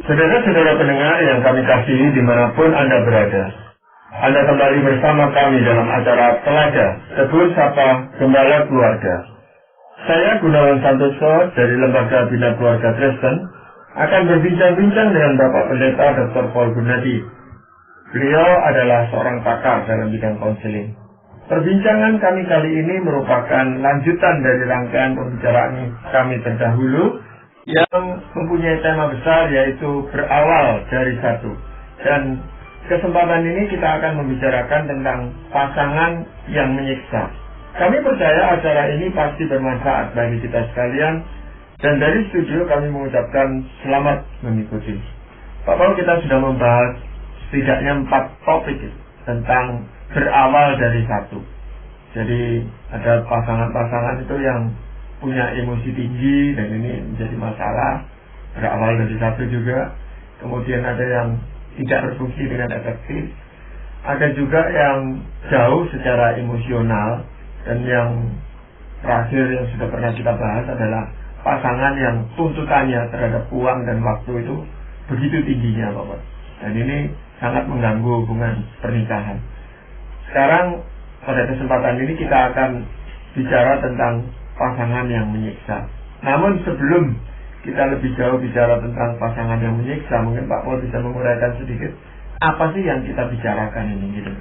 Saudara-saudara pendengar yang kami kasihi dimanapun Anda berada, Anda kembali bersama kami dalam acara Telaga Tegur Sapa Gembala Keluarga. Saya Gunawan Santoso dari Lembaga Bina Keluarga Kristen akan berbincang-bincang dengan Bapak Pendeta Dr. Paul Gunadi. Beliau adalah seorang pakar dalam bidang konseling. Perbincangan kami kali ini merupakan lanjutan dari rangkaian pembicaraan kami terdahulu yang mempunyai tema besar yaitu berawal dari satu. Dan kesempatan ini kita akan membicarakan tentang pasangan yang menyiksa. Kami percaya acara ini pasti bermanfaat bagi kita sekalian, dan dari studio kami mengucapkan selamat mengikuti. Pak Paul, kita sudah membahas setidaknya 4 topik tentang berawal dari satu. Jadi ada pasangan-pasangan itu yang punya emosi tinggi dan ini menjadi masalah, berawal dari satu juga. Kemudian ada yang tidak berfungsi dengan efektif, ada juga yang jauh secara emosional, dan yang terakhir yang sudah pernah kita bahas adalah pasangan yang tuntutannya terhadap uang dan waktu itu begitu tingginya, Bapak. Dan ini sangat mengganggu hubungan pernikahan. Sekarang pada kesempatan ini kita akan bicara tentang pasangan yang menyiksa. Namun sebelum kita lebih jauh bicara tentang pasangan yang menyiksa, mungkin Pak Paul bisa menguraikan sedikit apa sih yang kita bicarakan ini gitu.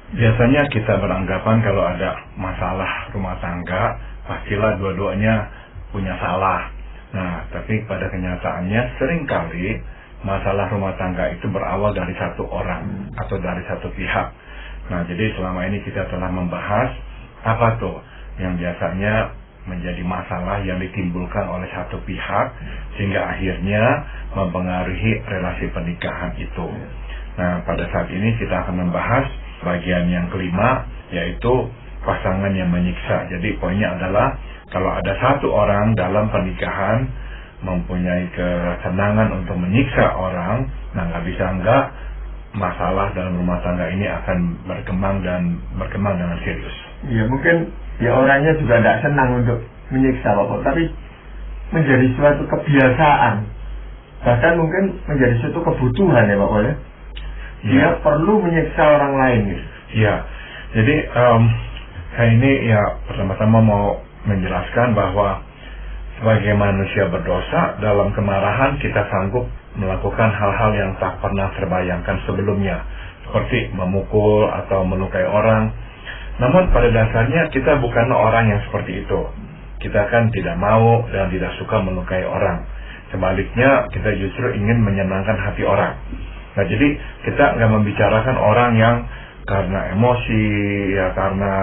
Biasanya kita beranggapan kalau ada masalah rumah tangga pastilah dua-duanya punya salah. Nah, tapi pada kenyataannya seringkali masalah rumah tangga itu berawal dari satu orang atau dari satu pihak. Nah, jadi selama ini kita telah membahas apa tuh yang biasanya menjadi masalah yang ditimbulkan oleh satu pihak sehingga akhirnya mempengaruhi relasi pernikahan itu. Nah, pada saat ini kita akan membahas bagian yang kelima, yaitu pasangan yang menyiksa. Jadi poinnya adalah kalau ada satu orang dalam pernikahan mempunyai kesenangan untuk menyiksa orang, nah nggak bisa enggak masalah dalam rumah tangga ini akan berkembang dengan serius. Iya, mungkin ya orangnya juga tidak senang untuk menyiksa Bapak, tapi menjadi suatu kebiasaan, bahkan mungkin menjadi suatu kebutuhan ya Bapak ya. Dia perlu menyiksa orang lain gitu. Iya, jadi saya ini ya pertama-tama mau menjelaskan bahwa sebagai manusia berdosa, dalam kemarahan kita sanggup melakukan hal-hal yang tak pernah terbayangkan sebelumnya, seperti memukul atau melukai orang. Namun pada dasarnya kita bukanlah orang yang seperti itu. Kita kan tidak mau dan tidak suka melukai orang. Sebaliknya kita justru ingin menyenangkan hati orang. Nah, jadi kita nggak membicarakan orang yang karena emosi, ya karena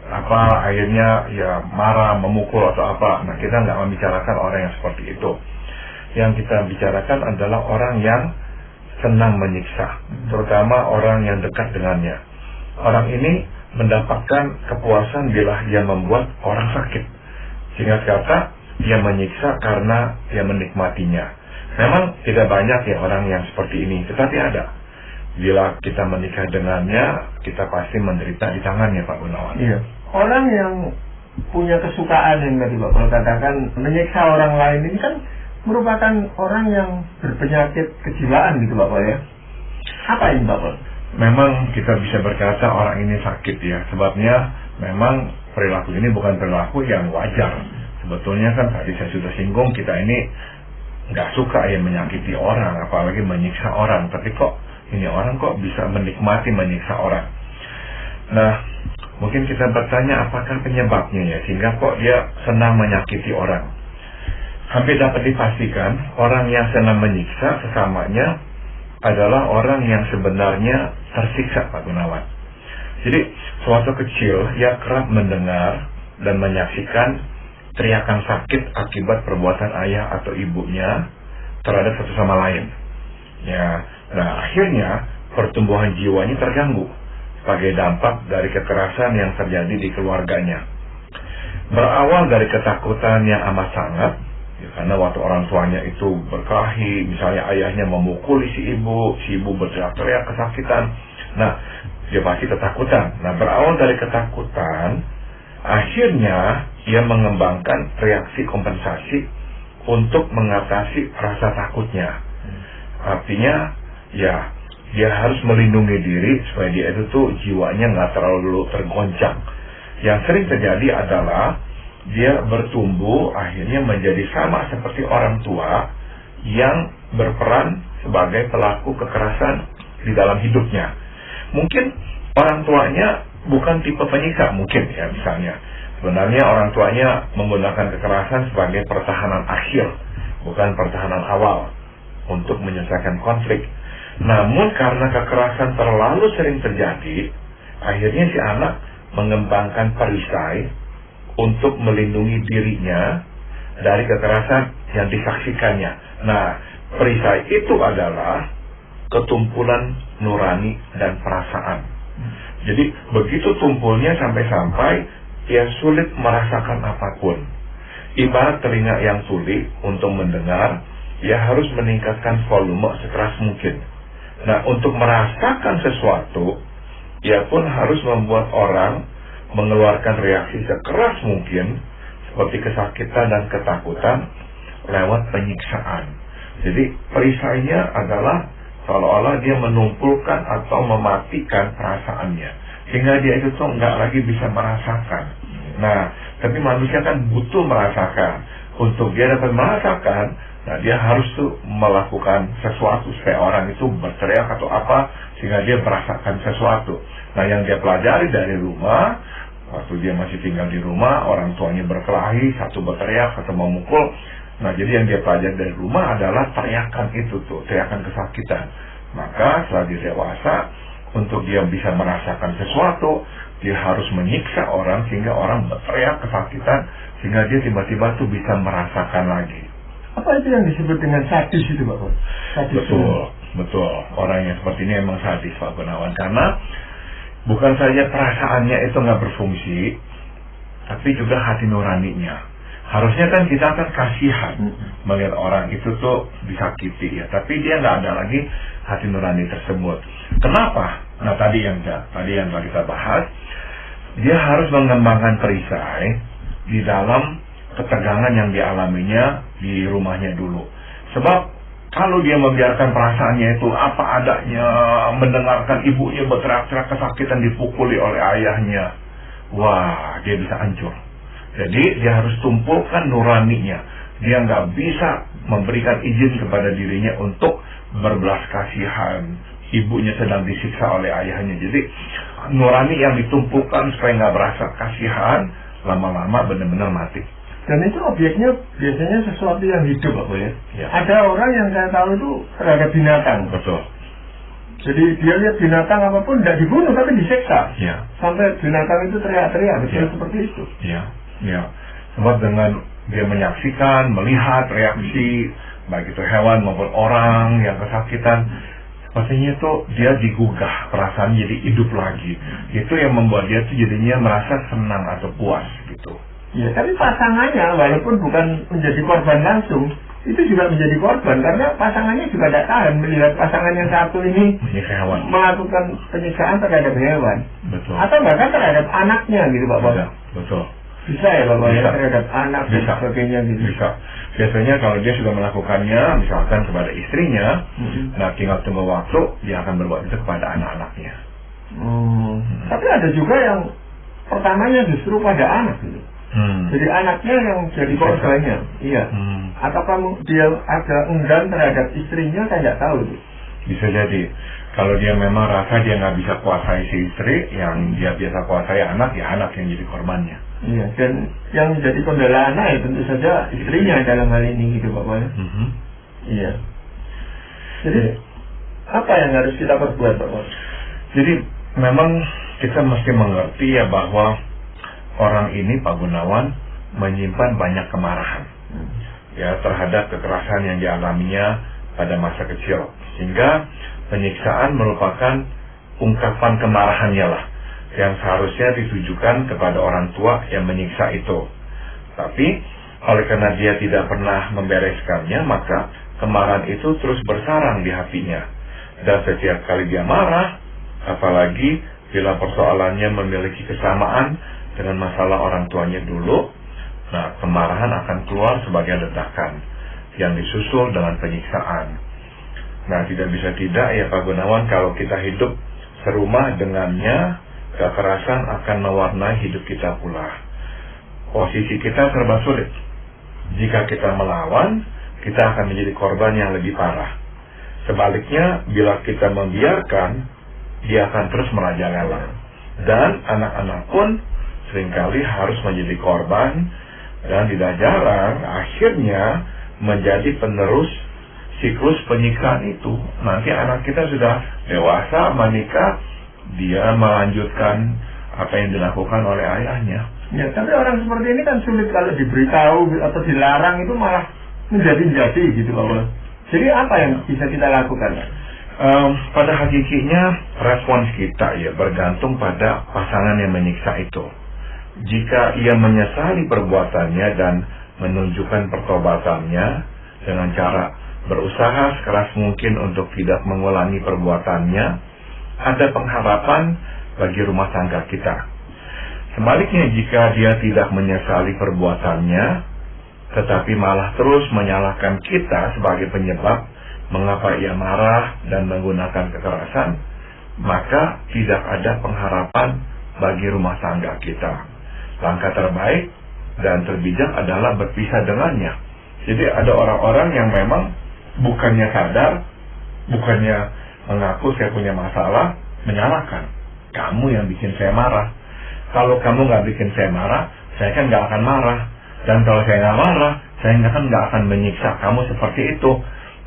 apa akhirnya ya marah, memukul atau apa. Nah, kita nggak membicarakan orang yang seperti itu. Yang kita bicarakan adalah orang yang senang menyiksa, terutama orang yang dekat dengannya. Orang ini mendapatkan kepuasan bila dia membuat orang sakit. Singkat kata, dia menyiksa karena dia menikmatinya. Memang tidak banyak ya orang yang seperti ini, tetapi ada. Bila kita menikah dengannya, kita pasti menderita di tangannya, Pak Gunawan. Iya. Orang yang punya kesukaan yang tadi Bapak katakan menyiksa orang lain ini kan merupakan orang yang berpenyakit kejiwaan gitu Bapak ya. Apa ini Bapak? Memang kita bisa berkata orang ini sakit ya. Sebabnya memang perilaku ini bukan perilaku yang wajar. Sebetulnya kan tadi saya sudah singgung, kita ini nggak suka ya menyakiti orang, apalagi menyiksa orang. Tapi kok ini orang kok bisa menikmati menyiksa orang. Nah, mungkin kita bertanya apakah penyebabnya ya, sehingga kok dia senang menyakiti orang. Hampir dapat dipastikan orang yang senang menyiksa sesamanya adalah orang yang sebenarnya tersiksa, Pak Gunawan. Jadi suatu kecil ia kerap mendengar dan menyaksikan teriakan sakit akibat perbuatan ayah atau ibunya terhadap satu sama lain. Ya, nah akhirnya pertumbuhan jiwanya terganggu sebagai dampak dari kekerasan yang terjadi di keluarganya. Berawal dari ketakutan yang amat sangat, ya, karena waktu orang tuanya itu berkelahi, misalnya ayahnya memukuli si ibu berteriak-teriak kesakitan. Nah, dia pasti ketakutan. Nah, berawal dari ketakutan, akhirnya ia mengembangkan reaksi kompensasi untuk mengatasi rasa takutnya. Artinya ya dia harus melindungi diri supaya dia itu tuh jiwanya nggak terlalu tergoncang. Yang sering terjadi adalah dia bertumbuh akhirnya menjadi sama seperti orang tua yang berperan sebagai pelaku kekerasan di dalam hidupnya. Mungkin orang tuanya bukan tipe penyiksa, mungkin ya misalnya. Sebenarnya orang tuanya menggunakan kekerasan sebagai pertahanan akhir, bukan pertahanan awal untuk menyelesaikan konflik. Namun karena kekerasan terlalu sering terjadi, akhirnya si anak mengembangkan perisai untuk melindungi dirinya dari kekerasan yang disaksikannya. Nah, perisai itu adalah ketumpulan nurani dan perasaan. Jadi begitu tumpulnya sampai-sampai dia sulit merasakan apapun. Ibarat telinga yang sulit untuk mendengar, dia harus meningkatkan volume sekeras mungkin. Nah, untuk merasakan sesuatu, dia pun harus membuat orang mengeluarkan reaksi sekeras mungkin, seperti kesakitan dan ketakutan, lewat penyiksaan. Jadi, perisainya adalah seolah-olah dia menumpulkan atau mematikan perasaannya, sehingga dia itu tuh nggak lagi bisa merasakan. Nah, tapi manusia kan butuh merasakan. Untuk dia dapat merasakan, nah dia harus tuh melakukan sesuatu supaya orang itu berteriak atau apa sehingga dia merasakan sesuatu. Nah, yang dia pelajari dari rumah, waktu dia masih tinggal di rumah, orang tuanya berkelahi, satu berteriak, satu memukul. Nah, jadi yang dia pelajari dari rumah adalah teriakan itu tuh, teriakan kesakitan. Maka setelah dia dewasa, untuk dia bisa merasakan sesuatu, dia harus menyiksa orang sehingga orang berteriak kesakitan, sehingga dia tiba-tiba tuh bisa merasakan lagi. Apa itu yang disebut dengan sadis itu, Pak? Sadis. Betul. Orang yang seperti ini emang sadis, Pak Gunawan. Karena bukan saja perasaannya itu nggak berfungsi, tapi juga hati nuraninya. Harusnya kan kita akan kasihan melihat orang itu tuh disakiti ya, tapi dia nggak ada lagi hati nurani tersebut. Kenapa? Nah, tadi yang kita bahas, dia harus mengembangkan perisai di dalam ketegangan yang dialaminya di rumahnya dulu. Sebab kalau dia membiarkan perasaannya itu apa adanya, mendengarkan ibunya berteriak-teriak kesakitan dipukuli oleh ayahnya, wah, dia bisa hancur. Jadi dia harus tumpulkan nuraninya. Dia nggak bisa memberikan izin kepada dirinya untuk berbelas kasihan. Ibunya sedang disiksa oleh ayahnya. Jadi nurani yang ditumpulkan supaya nggak berasa kasihan, lama-lama benar-benar mati. Dan itu objeknya biasanya sesuatu yang hidup, Pak ya. Ya. Ada orang yang saya tahu itu terhadap binatang. Betul. Jadi dia lihat binatang apapun tidak dibunuh tapi disiksa. Ya. Sampai binatang itu teriak-teriak, betul seperti itu. Ya. Sebab dengan dia menyaksikan, melihat reaksi baik itu hewan maupun orang yang kesakitan, pastinya itu dia digugah perasaan jadi hidup lagi. Itu yang membuat dia tuh jadinya merasa senang atau puas gitu. Ya, tapi pasangannya walaupun bukan menjadi korban langsung, itu juga menjadi korban karena pasangannya juga tidak tahan melihat pasangan yang satu ini melakukan penyiksaan terhadap hewan. Betul. Atau bahkan terhadap anaknya gitu, Pak. Betul. Bisa ya, Pak, ya, terhadap anak dan sebagainya gitu. Bisa. Biasanya kalau dia sudah melakukannya misalkan kepada istrinya, nah tinggal tunggu waktu dia akan berbuat itu kepada anak-anaknya. Tapi ada juga yang pertamanya justru pada anak gitu. Jadi anaknya yang jadi korbannya. Iya. Atau kamu dia agak enggan terhadap istrinya, saya tidak tahu itu. Bisa jadi. Kalau dia memang rasa dia nggak bisa kuasai si istri, yang dia biasa kuasai anak, ya anak yang jadi korbannya. Iya, dan yang jadi kendala anak ya tentu saja istrinya dalam hal ini gitu, Pak. Iya. Jadi apa yang harus kita perbuat, Pak? Jadi memang kita mesti mengerti ya bahwa orang ini, Pak Gunawan, menyimpan banyak kemarahan ya terhadap kekerasan yang dialaminya pada masa kecil, sehingga penyiksaan merupakan ungkapan kemarahannya lah yang seharusnya ditujukan kepada orang tua yang menyiksa itu. Tapi oleh karena dia tidak pernah membereskannya, maka kemarahan itu terus bersarang di hatinya. Dan setiap kali dia marah, apalagi bila persoalannya memiliki kesamaan dengan masalah orang tuanya dulu, nah kemarahan akan keluar sebagai ledakan yang disusul dengan penyiksaan. Nah, tidak bisa tidak ya Pak Gunawan, kalau kita hidup serumah dengannya, kekerasan akan mewarnai hidup kita pula. Posisi kita serba sulit. Jika kita melawan, kita akan menjadi korban yang lebih parah. Sebaliknya, bila kita membiarkan, dia akan terus merajalela. Dan anak-anak pun seringkali harus menjadi korban, dan tidak jarang akhirnya menjadi penerus siklus penyiksaan itu. Nanti anak kita sudah dewasa, menikah, dia melanjutkan apa yang dilakukan oleh ayahnya. Ya, tapi orang seperti ini kan sulit kalau diberitahu atau dilarang, itu malah menjadi-jadi gitu Pak. Jadi apa yang bisa kita lakukan? Pada hakikatnya respons kita ya bergantung pada pasangan yang menyiksa itu. Jika ia menyesali perbuatannya dan menunjukkan pertobatannya dengan cara berusaha sekeras mungkin untuk tidak mengulangi perbuatannya, ada pengharapan bagi rumah tangga kita. Sebaliknya, jika dia tidak menyesali perbuatannya, tetapi malah terus menyalahkan kita sebagai penyebab mengapa ia marah dan menggunakan kekerasan, maka tidak ada pengharapan bagi rumah tangga kita. Langkah terbaik dan terbijak adalah berpisah dengannya. Jadi ada orang-orang yang memang bukannya sadar, bukannya mengaku saya punya masalah, menyalahkan. Kamu yang bikin saya marah. Kalau kamu nggak bikin saya marah, saya kan nggak akan marah. Dan kalau saya nggak marah, saya nggak akan menyiksa kamu seperti itu.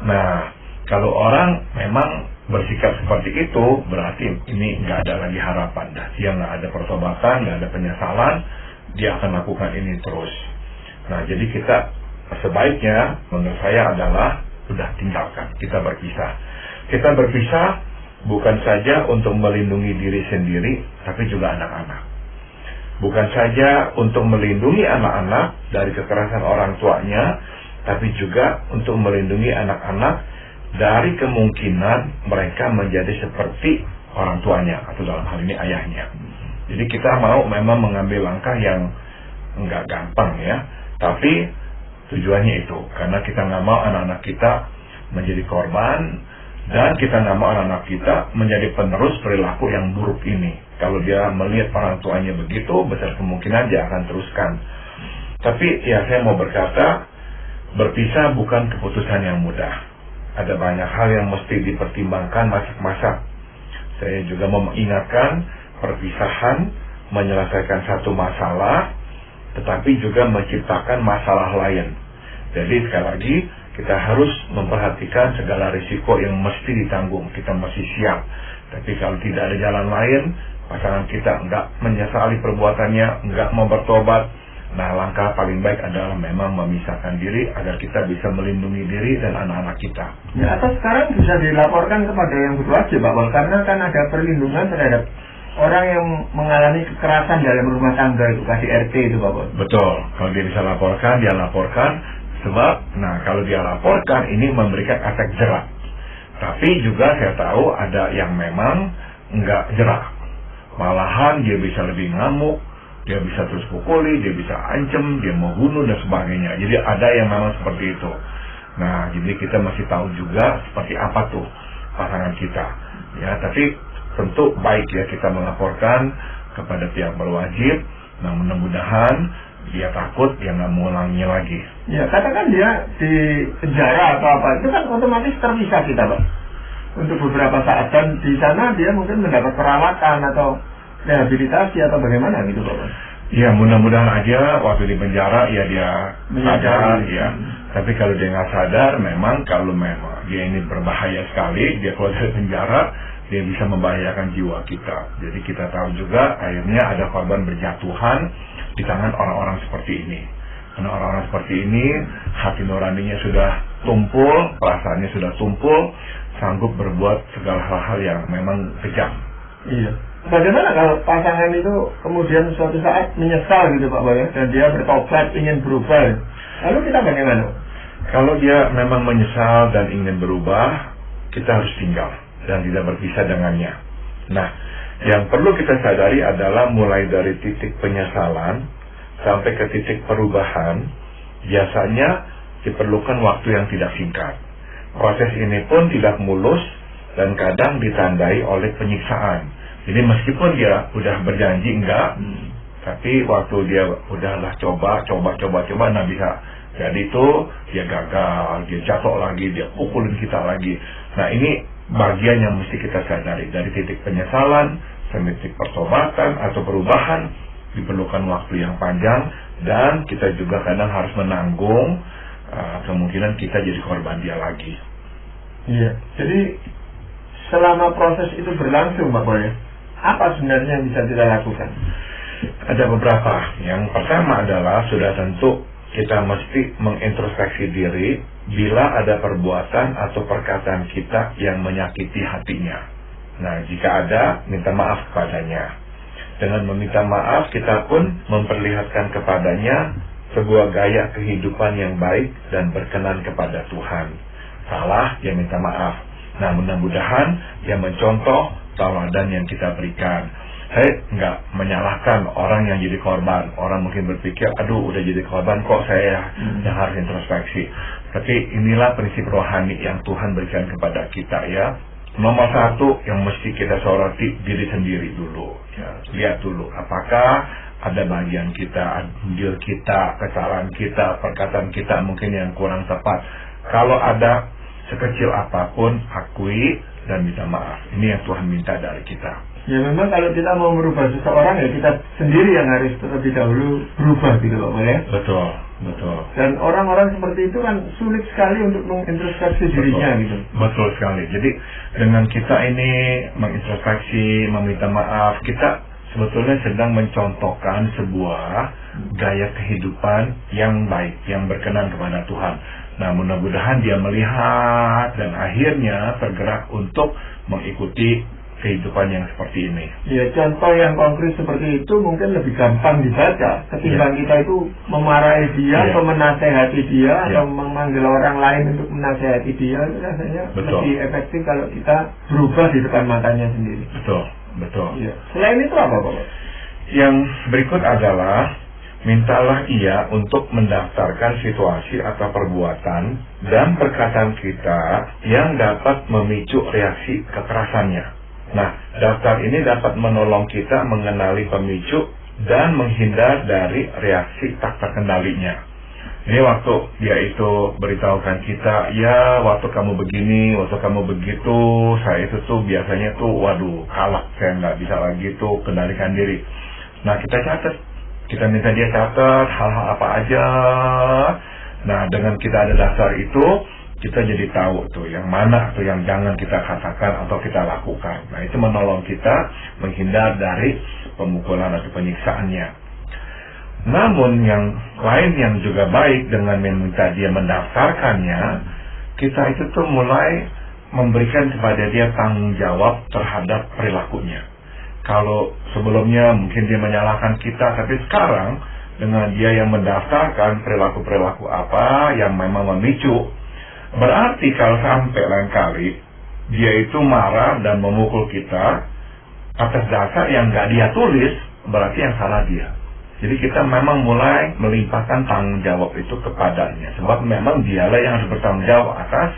Nah, kalau orang memang bersikap seperti itu, berarti ini nggak ada lagi harapan. Dia nggak ada pertobatan, nggak ada penyesalan, dia akan lakukan ini terus. Nah, jadi kita sebaiknya, menurut saya adalah sudah tinggalkan, kita berpisah. Kita berpisah bukan saja untuk melindungi diri sendiri, tapi juga anak-anak. Bukan saja untuk melindungi anak-anak dari kekerasan orang tuanya, tapi juga untuk melindungi anak-anak dari kemungkinan mereka menjadi seperti orang tuanya, atau dalam hal ini ayahnya. Jadi kita mau memang mengambil langkah yang enggak gampang ya, tapi tujuannya itu, karena kita nggak mau anak-anak kita menjadi korban, dan kita nggak mau anak-anak kita menjadi penerus perilaku yang buruk ini. Kalau dia melihat orang tuanya begitu, besar kemungkinan dia akan teruskan. Tapi ya saya mau berkata, berpisah bukan keputusan yang mudah. Ada banyak hal yang mesti dipertimbangkan masak-masak. Saya juga mau mengingatkan, perpisahan menyelesaikan satu masalah, tetapi juga menciptakan masalah lain. Jadi sekali lagi, kita harus memperhatikan segala risiko yang mesti ditanggung. Kita masih siap. Tapi kalau tidak ada jalan lain, pasangan kita enggak menyesali perbuatannya, enggak mau bertobat, nah langkah paling baik adalah memang memisahkan diri agar kita bisa melindungi diri dan anak-anak kita. Ya, atau sekarang bisa dilaporkan kepada yang berwajib Pak Pol, karena kan ada perlindungan terhadap orang yang mengalami kekerasan dalam rumah tangga, itu KDRT itu Pak Pol. Betul, kalau dia bisa laporkan, dia laporkan. Sebab, nah kalau dia laporkan ini memberikan efek jerak. Tapi juga saya tahu ada yang memang enggak jerak. Malahan dia bisa lebih ngamuk, dia bisa terus pukuli, dia bisa ancam, dia mau bunuh dan sebagainya. Jadi ada yang memang seperti itu. Nah, jadi kita masih tahu juga seperti apa tuh pasangan kita. Ya, tapi tentu baik ya kita melaporkan kepada pihak berwajib. Nah, mudah-mudahan dia takut, dia nggak mengulanginya lagi. Ya, katakan dia di penjara atau apa, itu kan otomatis terpisah kita Pak untuk beberapa saat, dan di sana dia mungkin mendapat perawatan atau rehabilitasi atau bagaimana gitu Pak. Ya, mudah-mudahan aja waktu di penjara ya dia sadar ya. Tapi kalau dia nggak sadar, memang kalau memang dia ini berbahaya sekali, dia keluar dari penjara, dia bisa membahayakan jiwa kita. Jadi kita tahu juga akhirnya ada korban berjatuhan di tangan orang-orang seperti ini. Karena orang-orang seperti ini hati nuraninya sudah tumpul, perasaannya sudah tumpul, sanggup berbuat segala hal-hal yang memang kejam. Iya. Bagaimana kalau pasangan itu kemudian suatu saat menyesal gitu Pak Boy, dan dia bertobat, ingin berubah, lalu kita bagaimana? Kalau dia memang menyesal dan ingin berubah, kita harus tinggal dan tidak berpisah dengannya. Nah, yang perlu kita sadari adalah mulai dari titik penyesalan sampai ke titik perubahan, biasanya diperlukan waktu yang tidak singkat. proses ini pun tidak mulus dan kadang ditandai oleh penyiksaan. Jadi meskipun dia udah berjanji enggak, tapi waktu dia udahlah coba, nah bisa jadi itu dia gagal, dia jatuh lagi, dia pukulin kita lagi. Nah ini bagian yang mesti kita sadari. Dari titik penyesalan, titik pertobatan atau perubahan diperlukan waktu yang panjang, dan kita juga kadang harus menanggung kemungkinan kita jadi korban dia lagi. Iya, jadi selama proses itu berlangsung Pak Boy, apa sebenarnya yang bisa kita lakukan? Ada beberapa. Yang pertama adalah sudah tentu kita mesti mengintrospeksi diri bila ada perbuatan atau perkataan kita yang menyakiti hatinya. Nah, jika ada, minta maaf kepadanya. Dengan meminta maaf, kita pun memperlihatkan kepadanya sebuah gaya kehidupan yang baik dan berkenan kepada Tuhan. Salah, dia minta maaf. Nah, mudah-mudahan dia mencontoh tauladan yang kita berikan. Saya nggak menyalahkan orang yang jadi korban. Orang mungkin berpikir, aduh udah jadi korban kok saya yang harus introspeksi. Tapi inilah prinsip rohani yang Tuhan berikan kepada kita ya. Nomor satu yang mesti kita soroti diri sendiri dulu. Ya, lihat dulu apakah ada bagian kita, andil kita, kesalahan kita, perkataan kita mungkin yang kurang tepat. Kalau ada sekecil apapun, akui dan minta maaf. Ini yang Tuhan minta dari kita. Ya memang kalau kita mau merubah seseorang ya kita sendiri yang harus terlebih dahulu berubah gitu Pak Boy ya. Betul, betul. Dan orang-orang seperti itu kan sulit sekali untuk mengintrospeksi dirinya gitu. Betul sekali. Jadi dengan kita ini mengintrospeksi, meminta maaf, kita sebetulnya sedang mencontohkan sebuah gaya kehidupan yang baik, yang berkenan kepada Tuhan. Nah, mudah-mudahan dia melihat dan akhirnya tergerak untuk mengikuti kehidupan yang seperti ini. Ya, contoh yang konkret seperti itu mungkin lebih gampang dibaca ketimbang kita itu memarahi dia atau menasehati dia atau memanggil orang lain untuk menasehati dia. Itu rasanya lebih efektif kalau kita berubah di depan matanya sendiri. Betul. Ya. Selain itu apa Pak? Yang berikut adalah mintalah ia untuk mendaftarkan situasi atau perbuatan dan perkataan kita yang dapat memicu reaksi kekerasannya. Nah, daftar ini dapat menolong kita mengenali pemicu dan menghindar dari reaksi tak terkendalinya. Ini waktu dia itu beritahukan kita, ya waktu kamu begini, waktu kamu begitu, saya itu tuh biasanya tuh, waduh, kalah, saya nggak bisa lagi tuh kendalikan diri. Nah, kita catat, kita minta dia catat hal-hal apa aja. Nah, dengan kita ada daftar itu, kita jadi tahu tuh yang mana atau yang jangan kita katakan atau kita lakukan. Nah, itu menolong kita menghindar dari pemukulan atau penyiksaannya. Namun yang lain yang juga baik dengan meminta dia mendaftarkannya, kita itu tuh mulai memberikan kepada dia tanggung jawab terhadap perilakunya. Kalau sebelumnya mungkin dia menyalahkan kita, tapi sekarang dengan dia yang mendaftarkan perilaku-perilaku apa yang memang memicu, berarti kalau sampai lain kali dia itu marah dan memukul kita atas dasar yang nggak dia tulis, berarti yang salah dia. Jadi kita memang mulai melimpahkan tanggung jawab itu kepadanya, sebab memang dialah yang harus bertanggung jawab atas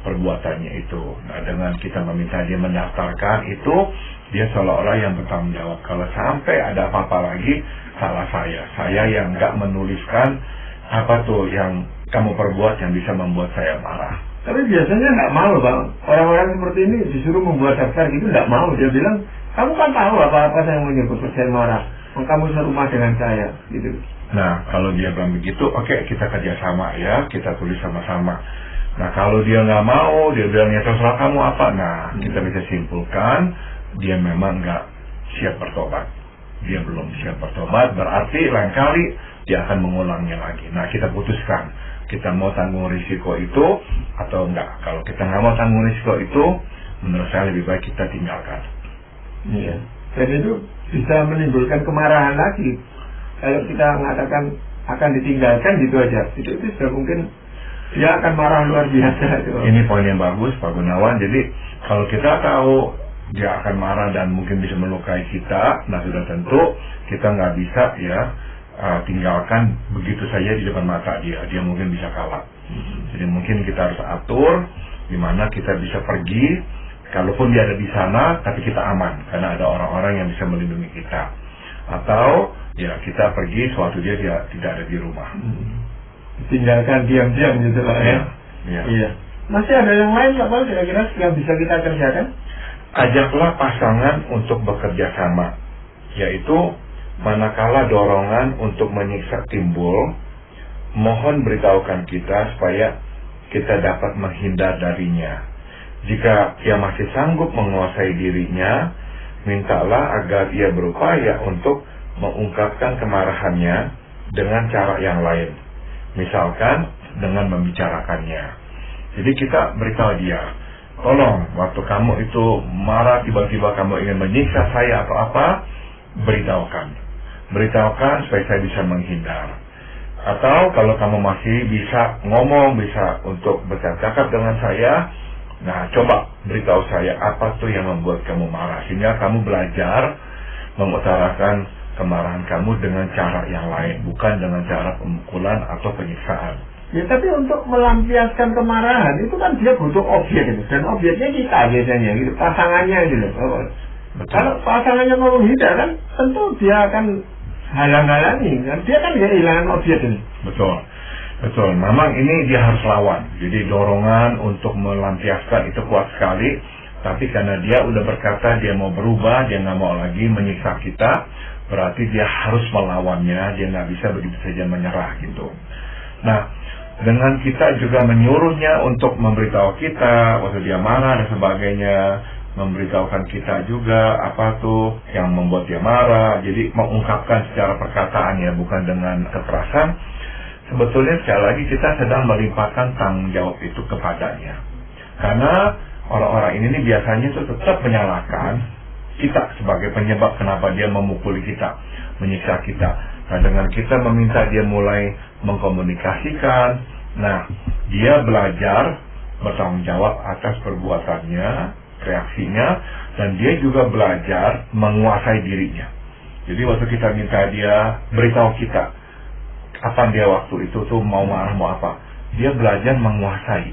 perbuatannya itu. Nah, dengan kita meminta dia mendaftarkan itu, dia seolah-olah yang bertanggung jawab. Kalau sampai ada apa-apa lagi, salah saya yang nggak menuliskan apa tuh yang kamu perbuat yang bisa membuat saya marah. Tapi biasanya nggak mau Bang. Orang-orang seperti ini disuruh membuat daftar gitu nggak mau. Dia bilang, kamu kan tahu apa-apa yang menyebut saya marah. Kamu serumah dengan saya gitu. Nah, kalau dia bilang begitu, oke, kita kerjasama ya, kita tulis sama-sama. Nah, kalau dia nggak mau, dia bilang ya terserah kamu apa. Nah, kita bisa simpulkan dia memang nggak siap bertobat. Dia belum siap bertobat, berarti lain kali dia akan mengulangnya lagi. Nah, kita putuskan, kita mau tanggung risiko itu atau enggak. Kalau kita nggak mau tanggung risiko itu, menurut saya lebih baik kita tinggalkan. Iya. Dan itu bisa menimbulkan kemarahan lagi. Kalau kita mengatakan akan ditinggalkan gitu aja, itu sudah mungkin dia akan marah luar biasa. Ini poin yang bagus Pak Gunawan. Jadi kalau kita tahu dia akan marah dan mungkin bisa melukai kita, nah sudah tentu kita nggak bisa ya tinggalkan begitu saja di depan mata dia. Dia mungkin bisa kalah. Jadi mungkin kita harus atur dimana kita bisa pergi, kalaupun dia ada di sana, tapi kita aman, karena ada orang-orang yang bisa melindungi kita. Atau ya kita pergi sewaktu dia tidak ada di rumah. Tinggalkan diam-diam gitu Pak ya. Iya. Masih ada yang lain Pak kira-kira yang bisa kita kerjakan? Ajaklah pasangan untuk bekerja sama, yaitu manakala dorongan untuk menyiksa timbul, mohon beritahukan kita supaya kita dapat menghindar darinya. Jika ia masih sanggup menguasai dirinya, mintalah agar ia berupaya untuk mengungkapkan kemarahannya dengan cara yang lain. Misalkan dengan membicarakannya. Jadi kita beritahu dia, tolong waktu kamu itu marah, tiba-tiba kamu ingin menyiksa saya atau apa, beritahukan supaya saya bisa menghindar. Atau kalau kamu masih bisa ngomong, bisa untuk bercakap dengan saya, nah coba beritahu saya apa tuh yang membuat kamu marah, sehingga kamu belajar mengutarakan kemarahan kamu dengan cara yang lain, bukan dengan cara pemukulan atau penyiksaan. Ya tapi untuk melampiaskan kemarahan itu kan dia butuh objek gitu, dan objeknya kita biasanya gitu, pasangannya gitu. Kalau pasangannya mau menghindar kan tentu dia akan halang-halangi kan, dia kan kehilangan objek ini. Betul. Memang ini dia harus lawan. Jadi dorongan untuk melampiaskan itu kuat sekali. Tapi karena dia udah berkata dia mau berubah, dia nggak mau lagi menyiksa kita, berarti dia harus melawannya. Dia nggak bisa begitu saja menyerah gitu. Nah, dengan kita juga menyuruhnya untuk memberitahu kita waktu dia marah dan sebagainya, memberitahukan kita juga apa tuh yang membuat dia marah. Jadi mengungkapkan secara perkataan ya, bukan dengan kekerasan. Sebetulnya sekali lagi kita sedang melimpahkan tanggung jawab itu kepadanya. Karena orang-orang ini biasanya itu tetap menyalahkan kita sebagai penyebab kenapa dia memukuli kita, menyiksa kita. Nah, dengan kita meminta dia mulai mengkomunikasikan, nah dia belajar bertanggung jawab atas perbuatannya, reaksinya, dan dia juga belajar menguasai dirinya. Jadi waktu kita minta dia beritahu kita kapan dia waktu itu tuh mau marah mau apa, dia belajar menguasai.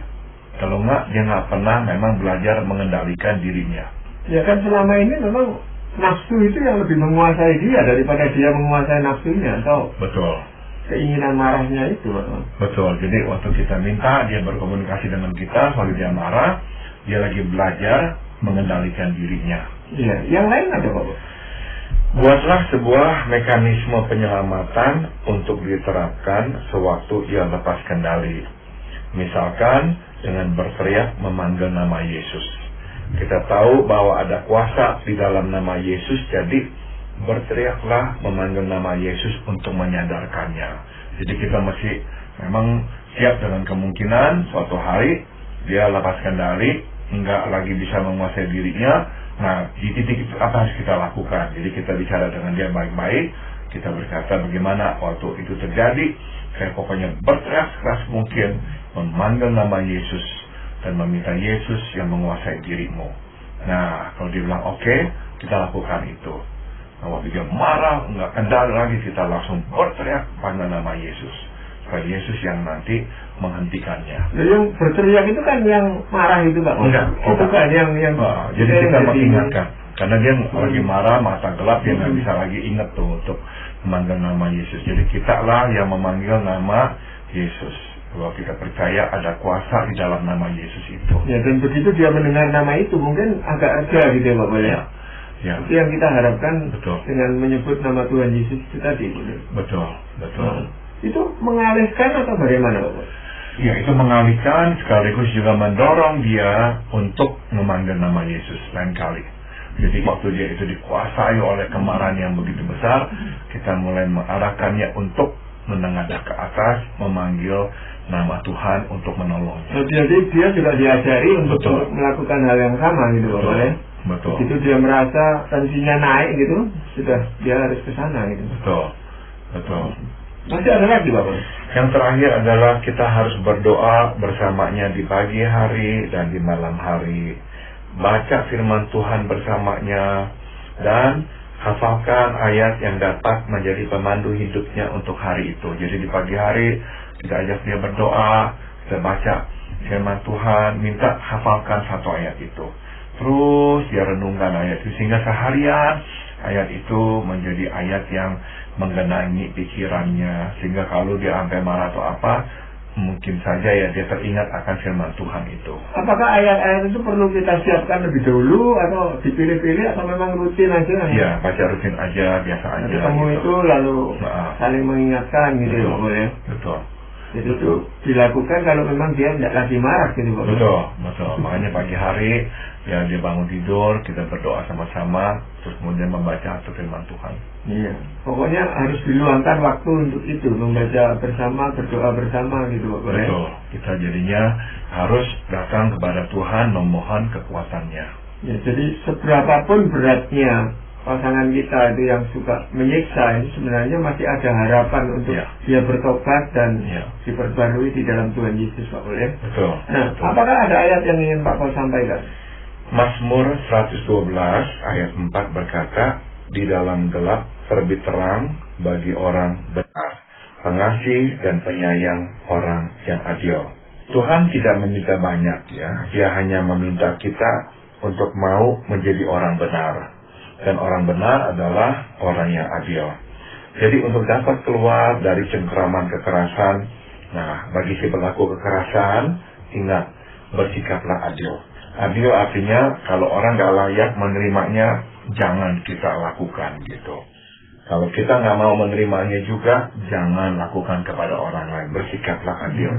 Kalau enggak, dia nggak pernah memang belajar mengendalikan dirinya. Ya kan selama ini memang nafsu itu yang lebih menguasai dia daripada dia menguasai nafsunya atau keinginan marahnya itu. Betul. Jadi waktu kita minta dia berkomunikasi dengan kita, kalau dia marah, dia lagi belajar mengendalikan dirinya. Iya. Yang lain ada Pak? Buatlah sebuah mekanisme penyelamatan untuk diterapkan sewaktu ia lepas kendali. Misalkan dengan berteriak memanggil nama Yesus. Kita tahu bahwa ada kuasa di dalam nama Yesus, jadi berteriaklah memanggil nama Yesus untuk menyadarkannya. Jadi kita mesti memang siap dengan kemungkinan suatu hari dia lepas kendali, enggak lagi bisa menguasai dirinya. Nah, di titik itu apa harus kita lakukan? Jadi kita bicara dengan dia baik-baik, kita berkata bagaimana waktu itu terjadi, saya pokoknya berteriak sekeras mungkin, memanggil nama Yesus, dan meminta Yesus yang menguasai dirimu. Nah, kalau dia bilang oke, kita lakukan itu. Nah, waktu dia marah, nggak kendali lagi, kita langsung berteriak panggil nama Yesus, supaya Yesus yang nanti menghentikannya. Yang berteriak itu kan yang marah itu Pak? Enggak. Itu kan yang jadi kita mengingatkan. Karena dia lagi marah, mata gelap, dia nggak bisa lagi ingat tuh untuk memanggil nama Yesus. Jadi kita lah yang memanggil nama Yesus. Bahwa kita percaya ada kuasa di dalam nama Yesus itu. Ya, dan begitu dia mendengar nama itu mungkin agak lega gitu ya Pak ya. Ya. Itu yang kita harapkan. Betul. Dengan menyebut nama Tuhan Yesus itu tadi. Betul. Itu mengalihkan atau bagaimana Pak? Ya, itu mengalihkan sekaligus juga mendorong dia untuk memanggil nama Yesus lain kali. Jadi waktu dia itu dikuasai oleh kemarahan yang begitu besar, kita mulai mengarahkannya untuk menengadah ke atas, memanggil nama Tuhan untuk menolongnya. Jadi dia juga diajari untuk melakukan hal yang sama gitu Pak ya. Betul. Begitu dia merasa tensinya naik gitu, sudah dia harus ke sana gitu. Betul. Masih ada lagi Bapak? Yang terakhir adalah kita harus berdoa bersamanya di pagi hari dan di malam hari. Baca firman Tuhan bersamanya dan hafalkan ayat yang dapat menjadi pemandu hidupnya untuk hari itu. Jadi di pagi hari kita ajak dia berdoa, kita baca firman Tuhan, minta hafalkan satu ayat itu. Terus dia renungkan ayat itu sehingga seharian ayat itu menjadi ayat yang menggenangi pikirannya, sehingga kalau dia sampai marah atau apa, mungkin saja ya dia teringat akan firman Tuhan itu. Apakah ayat-ayat itu perlu kita siapkan lebih dahulu atau dipilih-pilih atau memang rutin aja? Iya, baca rutin aja, biasa aja. Ketemu gitu. itu lalu saling mengingatkan gitu ya, Pak ya. Betul. Jadi itu dilakukan kalau memang dia tidak lagi marah gitu, Pak. Betul. Makanya pagi hari ya dia bangun tidur, kita berdoa sama-sama, terus kemudian membaca firman Tuhan. Iya. Pokoknya harus diluangkan waktu untuk itu, membaca bersama, berdoa bersama gitu, Pak. Betul. Kita jadinya harus datang kepada Tuhan memohon kekuatannya. Ya, jadi seberapapun beratnya pasangan kita itu yang suka menyiksa, ini sebenarnya masih ada harapan untuk dia bertobat dan diperbarui di dalam Tuhan Yesus, Pak Paul ya. Betul. Nah, apakah ada ayat yang ingin Pak Paul sampaikan? Mazmur 112 ayat 4 berkata, di dalam gelap terbit terang bagi orang benar, pengasih dan penyayang orang yang adil. Tuhan tidak meminta banyak ya, Dia hanya meminta kita untuk mau menjadi orang benar. Dan orang benar adalah orang yang adil. Jadi untuk dapat keluar dari cengkeraman kekerasan, nah bagi si pelaku kekerasan, ingat, bersikaplah adil. Adil artinya kalau orang gak layak menerimanya, jangan kita lakukan gitu. Kalau kita nggak mau menerimanya juga, jangan lakukan kepada orang lain. Bersikaplah adil.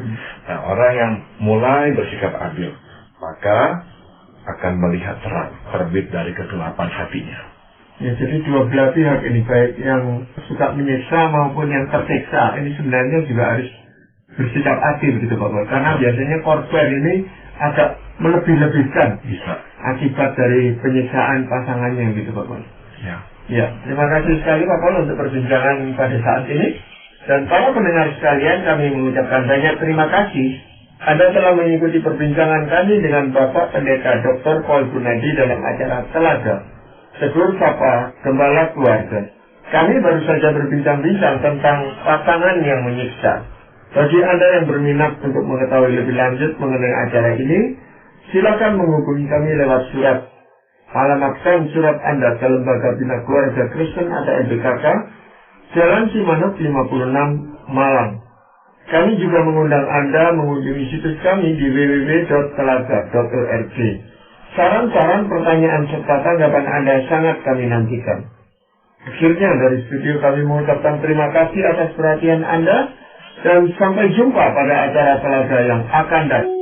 Nah, orang yang mulai bersikap adil, maka akan melihat terang terbit dari kegelapan hatinya. Ya, jadi dua belah pihak ini, baik yang suka menyiksa maupun yang tersiksa, ini sebenarnya juga harus bersikap adil gitu Pak Paul. Karena biasanya korban ini agak melebih-lebihkan akibat dari penyiksaan pasangannya gitu Pak Paul. Ya, terima kasih sekali Pak Paul untuk perbincangan pada saat ini. Dan para pendengar sekalian, kami mengucapkan banyak terima kasih. Anda telah mengikuti perbincangan kami dengan Bapak Pendeta Dr. Paul Gunadi dalam acara Telaga Tegur Sapa Gembala Keluarga. Kami baru saja berbincang-bincang tentang pasangan yang menyiksa. Bagi Anda yang berminat untuk mengetahui lebih lanjut mengenai acara ini, silakan menghubungi kami lewat surat. Alamat surat Anda ke Lembaga Bina Keluarga Kristen atau LBKK, Jalan Cimanuk 56, Malang. Kami juga mengundang Anda mengunjungi situs kami di www.telaga.org. Saran-saran, pertanyaan, serta tanggapan Anda sangat kami nantikan. Akhirnya dari studio kami mengucapkan terima kasih atas perhatian Anda dan sampai jumpa pada acara Telaga yang akan datang.